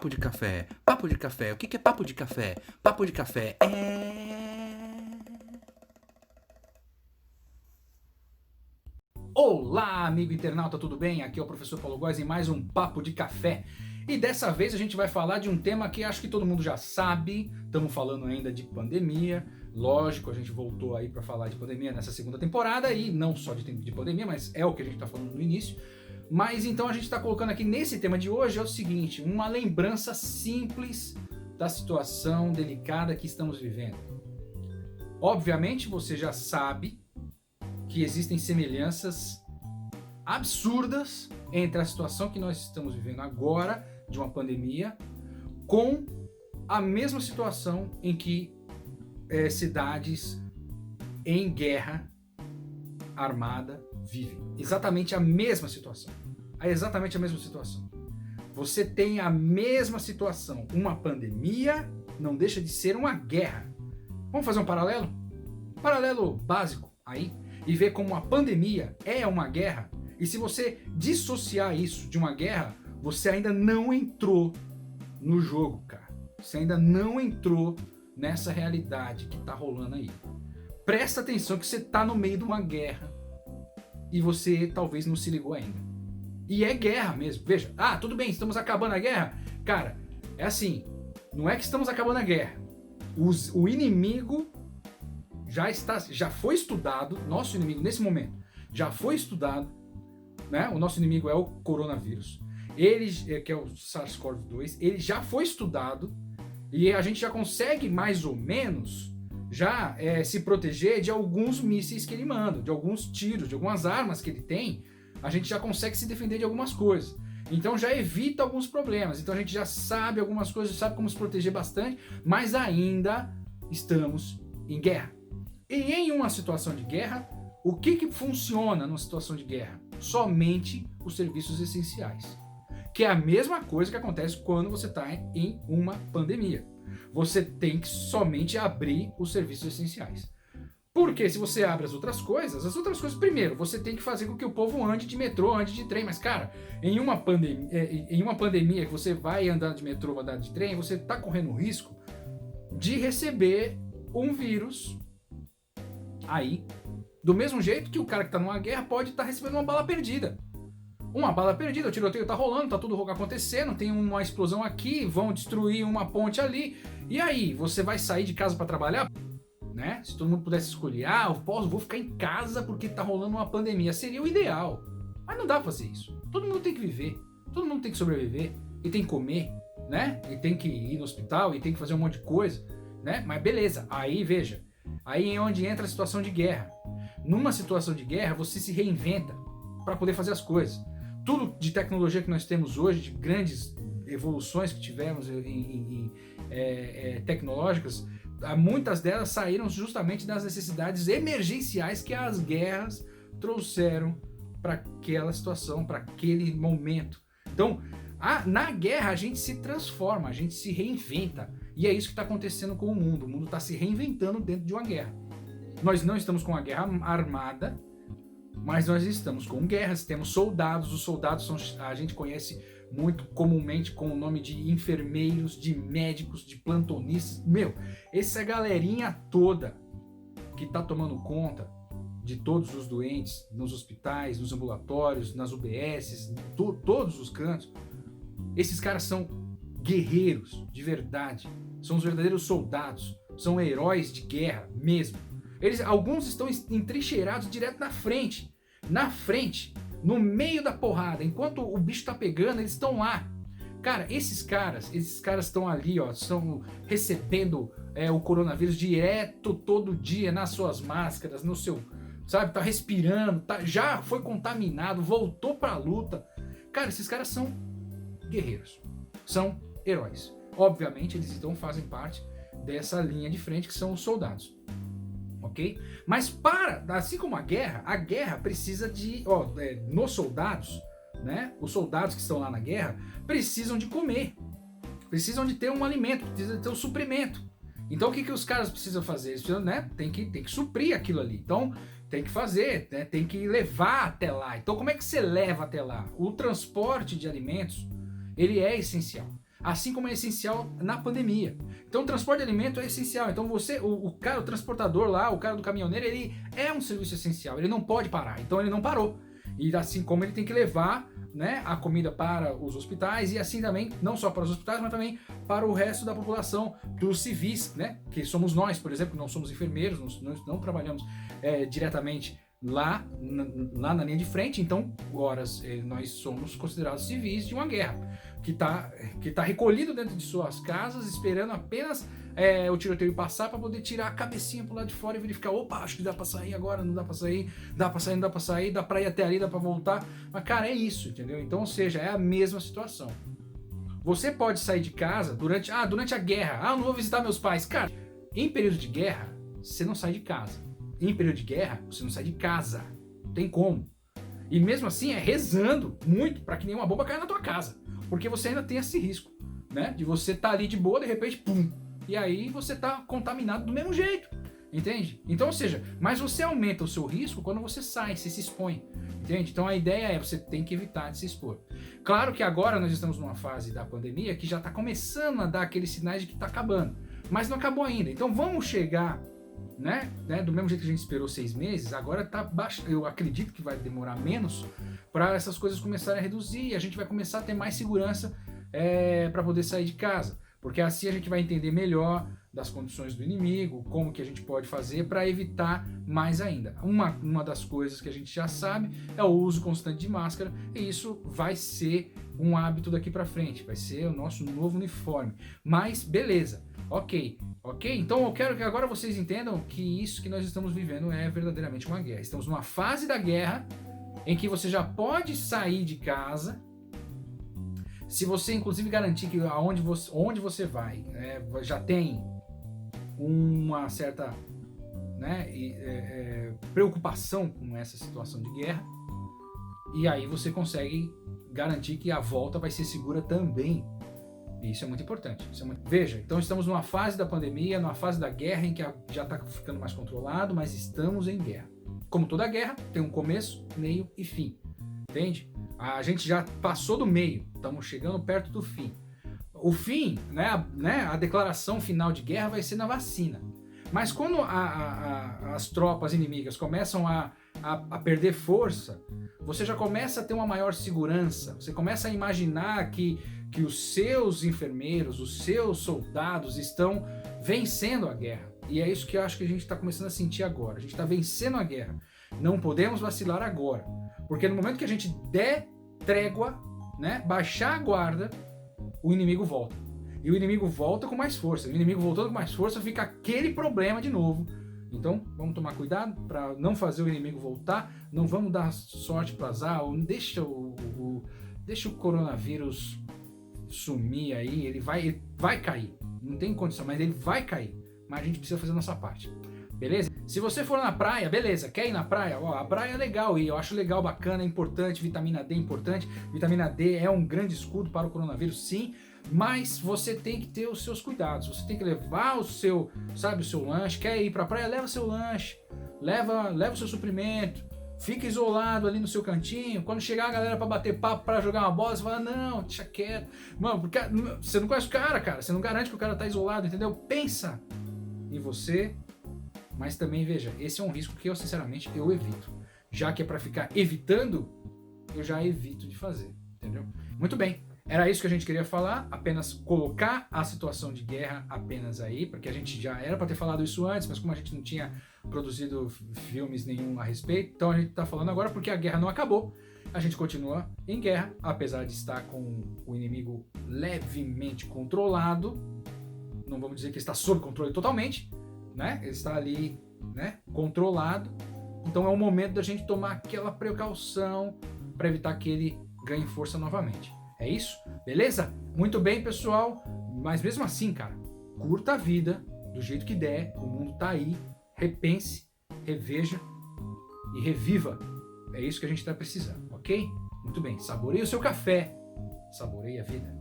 Papo de café, papo de café. O que é papo de café? Papo de café Olá, amigo internauta, tudo bem? Aqui é o professor Paulo Góes em mais um Papo de Café. E dessa vez a gente vai falar de um tema que acho que todo mundo já sabe. Estamos falando ainda de pandemia. Lógico, a gente voltou aí para falar de pandemia nessa segunda temporada e não só de pandemia, mas é o que a gente está falando no início. Mas então a gente está colocando aqui nesse tema de hoje é o seguinte, uma lembrança simples da situação delicada que estamos vivendo. Obviamente você já sabe que existem semelhanças absurdas entre a situação que nós estamos vivendo agora, de uma pandemia, com a mesma situação em que cidades em guerra armada vivem. Exatamente a mesma situação. É exatamente a mesma situação. Você tem a mesma situação. Uma pandemia não deixa de ser uma guerra. Vamos fazer um paralelo? Um paralelo básico aí e ver como a pandemia é uma guerra. E se você dissociar isso de uma guerra, você ainda não entrou no jogo, cara. Você ainda não entrou nessa realidade que tá rolando aí. Presta atenção que você tá no meio de uma guerra e você talvez não se ligou ainda. E é guerra mesmo. Veja, tudo bem, estamos acabando a guerra. Cara, é assim, não é que estamos acabando a guerra. O inimigo já foi estudado, nosso inimigo nesse momento já foi estudado, né? O nosso inimigo é o coronavírus. Ele, que é o SARS-CoV-2, ele já foi estudado e a gente já consegue mais ou menos já se proteger de alguns mísseis que ele manda, de alguns tiros, de algumas armas que ele tem. A gente já consegue se defender de algumas coisas. Então já evita alguns problemas. Então a gente já sabe algumas coisas, sabe como se proteger bastante, mas ainda estamos em guerra. E em uma situação de guerra, o que funciona numa situação de guerra? Somente os serviços essenciais. Que é a mesma coisa que acontece quando você está em uma pandemia. Você tem que somente abrir os serviços essenciais. Porque se você abre as outras coisas, primeiro, você tem que fazer com que o povo ande de metrô, ande de trem. Mas, cara, em uma pandemia que você vai andar de metrô, andar de trem, você está correndo o risco de receber um vírus aí, do mesmo jeito que o cara que está numa guerra pode estar recebendo uma bala perdida. Uma bala perdida, o tiroteio tá rolando, tá tudo acontecendo, tem uma explosão aqui, vão destruir uma ponte ali. E aí, você vai sair de casa para trabalhar? Né? Se todo mundo pudesse escolher, vou ficar em casa porque tá rolando uma pandemia, seria o ideal. Mas não dá pra fazer isso. Todo mundo tem que viver, todo mundo tem que sobreviver, e tem que comer, né? E tem que ir no hospital, e tem que fazer um monte de coisa, né? Mas beleza, aí veja, aí é onde entra a situação de guerra. Numa situação de guerra, você se reinventa para poder fazer as coisas. Tudo de tecnologia que nós temos hoje, de grandes evoluções que tivemos tecnológicas, muitas delas saíram justamente das necessidades emergenciais que as guerras trouxeram para aquela situação, para aquele momento. Então, na guerra a gente se transforma, a gente se reinventa. E é isso que está acontecendo com o mundo. O mundo está se reinventando dentro de uma guerra. Nós não estamos com uma guerra armada, mas nós estamos com guerras, temos soldados. Os soldados a gente conhece muito comumente com o nome de enfermeiros, de médicos, de plantonistas. Essa galerinha toda que tá tomando conta de todos os doentes nos hospitais, nos ambulatórios, nas UBSs, todos os cantos, esses caras são guerreiros de verdade, são os verdadeiros soldados, são heróis de guerra mesmo. Alguns estão entrincheirados direto na frente, no meio da porrada, enquanto o bicho tá pegando, eles estão lá. Cara, esses caras estão ali, ó, estão recebendo o coronavírus direto todo dia nas suas máscaras, no seu, sabe, tá respirando, já foi contaminado, voltou pra luta. Cara, esses caras são guerreiros, são heróis. Obviamente, eles então fazem parte dessa linha de frente que são os soldados. Ok? Mas assim como a guerra precisa nos soldados, né? Os soldados que estão lá na guerra precisam de comer, precisam de ter um alimento, precisam de ter um suprimento. Então o que os caras precisam fazer? Eles precisam, né? Tem que suprir aquilo ali. Então tem que fazer, né? Tem que levar até lá. Então como é que você leva até lá? O transporte de alimentos, ele é essencial. assim como é essencial na pandemia. Então o transporte de alimento é essencial. Então o cara, o transportador lá, o cara do caminhoneiro, ele é um serviço essencial, ele não pode parar. Então ele não parou. E assim como ele tem que levar, né, a comida para os hospitais e assim também, não só para os hospitais, mas também para o resto da população, para os civis, né, que somos nós, por exemplo, não somos enfermeiros, nós não trabalhamos diretamente lá na linha de frente, então horas nós somos considerados civis de uma guerra, que tá recolhido dentro de suas casas, esperando apenas o tiroteio passar para poder tirar a cabecinha pro lado de fora e verificar, opa, acho que dá para sair agora, não dá para sair, dá para sair, não dá para sair, dá para ir até ali, dá para voltar, mas cara, é isso, entendeu? Então, ou seja, é a mesma situação. Você pode sair de casa durante a guerra, eu não vou visitar meus pais, cara, em período de guerra, você não sai de casa. Em período de guerra, você não sai de casa. Não tem como. E mesmo assim, é rezando muito para que nenhuma bomba caia na tua casa. Porque você ainda tem esse risco, né? De você estar ali de boa, de repente, pum. E aí você tá contaminado do mesmo jeito. Entende? Então, ou seja, mas você aumenta o seu risco quando você sai, você se expõe. Entende? Então a ideia é, você tem que evitar de se expor. Claro que agora nós estamos numa fase da pandemia que já está começando a dar aqueles sinais de que está acabando. Mas não acabou ainda. Então vamos chegar... Né? Do mesmo jeito que a gente esperou 6 meses, agora tá baixo. Eu acredito que vai demorar menos para essas coisas começarem a reduzir e a gente vai começar a ter mais segurança para poder sair de casa, porque assim a gente vai entender melhor das condições do inimigo, como que a gente pode fazer para evitar mais ainda. Uma das coisas que a gente já sabe é o uso constante de máscara, e isso vai ser um hábito daqui para frente, vai ser o nosso novo uniforme. Mas beleza, ok, então eu quero que agora vocês entendam que isso que nós estamos vivendo é verdadeiramente uma guerra. Estamos numa fase da guerra em que você já pode sair de casa, se você inclusive garantir que onde você vai já tem uma certa preocupação com essa situação de guerra, e aí você consegue garantir que a volta vai ser segura também. E isso é muito importante. Veja, então estamos numa fase da pandemia, numa fase da guerra em que já está ficando mais controlado, mas estamos em guerra. Como toda guerra, tem um começo, meio e fim. Entende? A gente já passou do meio, estamos chegando perto do fim. O fim, a declaração final de guerra vai ser na vacina. Mas quando as tropas inimigas começam a perder força, você já começa a ter uma maior segurança, você começa a imaginar que os seus enfermeiros, os seus soldados estão vencendo a guerra. E é isso que eu acho que a gente está começando a sentir agora. A gente está vencendo a guerra. Não podemos vacilar agora. Porque no momento que a gente der trégua, baixar a guarda, o inimigo volta. E o inimigo volta com mais força. O inimigo voltando com mais força, fica aquele problema de novo. Então, vamos tomar cuidado para não fazer o inimigo voltar. Não vamos dar sorte para azar. Deixa o coronavírus sumir aí. Ele vai cair. Não tem condição, mas ele vai cair. Mas a gente precisa fazer a nossa parte. Beleza? Se você for na praia, beleza, quer ir na praia? A praia é legal e eu acho legal, bacana, é importante, vitamina D é importante. Vitamina D é um grande escudo para o coronavírus, sim, mas você tem que ter os seus cuidados. Você tem que levar o seu lanche. Quer ir pra praia? Leva seu lanche, leva o seu suprimento, fica isolado ali no seu cantinho. Quando chegar a galera para bater papo, para jogar uma bola, você fala, não, deixa quieto. Mano, porque você não conhece o cara, você não garante que o cara tá isolado, entendeu? Pensa em você. Mas também, veja, esse é um risco que eu, sinceramente, eu evito. Já que é para ficar evitando, eu já evito de fazer, entendeu? Muito bem, era isso que a gente queria falar, apenas colocar a situação de guerra apenas aí, porque a gente já era para ter falado isso antes, mas como a gente não tinha produzido filmes nenhum a respeito, então a gente tá falando agora porque a guerra não acabou. A gente continua em guerra, apesar de estar com o inimigo levemente controlado. Não vamos dizer que está sob controle totalmente, ele está ali, controlado. Então é o momento da gente tomar aquela precaução para evitar que ele ganhe força novamente. É isso? Beleza? Muito bem, pessoal. Mas mesmo assim, cara, curta a vida do jeito que der. O mundo tá aí. Repense, reveja e reviva. É isso que a gente está precisando, ok? Muito bem. Saboreie o seu café. Saboreie a vida.